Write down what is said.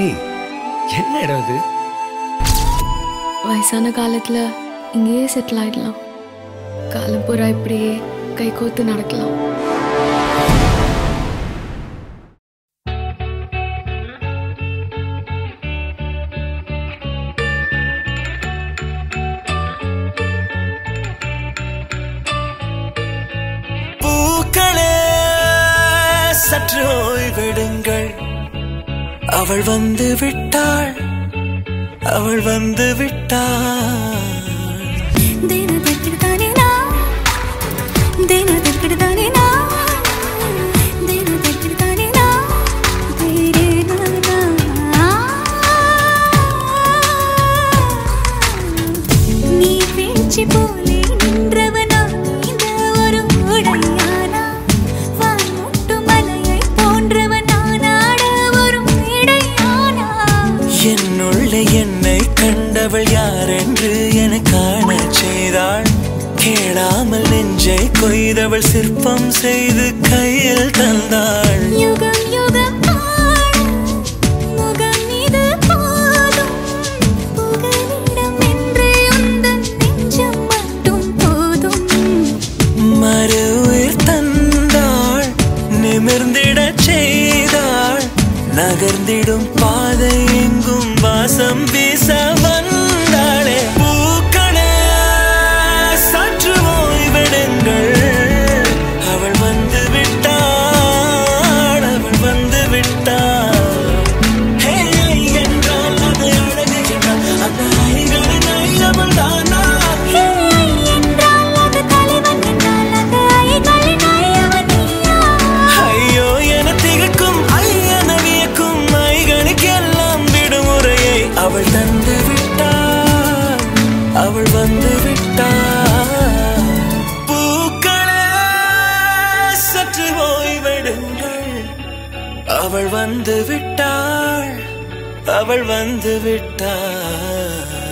ஏய், என்ன இடம் இது? வயசான காலத்துல இங்கேயே செட்டில் ஆயிடலாம். காலம் பூரா இப்படியே கை கோத்து நடக்கலாம். பூக்களே சற்று ஓய்வெடுங்கள், அவள் வந்து விட்டாள், அவள் வந்து விட்டாள். நீ பேச்சு போலே நின்றவனா இந்த ஒரு உடையானா, வான்முட்டு மலையை போன்றவனான ஒரு இடையானா. என்னுள்ள என்னை கண்டவள் யாரென்று என காண செய்தாள். கேளாமல் நெஞ்சை கொய்தவள் சிற்பம் செய்து கையில் தந்தாள். யுகம் யுகம் முகம் இது போதும், புகலிடம் என்று உந்தன் நெஞ்சம் மட்டும் போதும். மறு உயிர் தந்தாள், நிமிர்ந்திடச் செய்தாள். நகர்ந்திடும் பாதை எங்கும் வாசம் வீச வந்தாளே. பூக்களே சற்று ஓய்வெடுங்கள், அவள் வந்து விட்டாள், அவள் வந்து விட்டாள். ஹே என்றால் அது அழகு என்றால் அந்த ஐகளின் ஐயவள் தானா? ஹே என்றால் அது தலைவன் என்றால் அந்த ஐகளின் ஐயவன் நீயா? ஐயோ என திகக்கும் ஐயன வியக்கும் ஐகளுக்கெல்லாம் விடுமுறையை அவள் தந்து விட்டாள், அவள் வந்து விட்டாள். பூக்களே சற்று ஓய்வெடுங்கள், அவள் வந்து விட்டாள், அவள் வந்து விட்டாள்.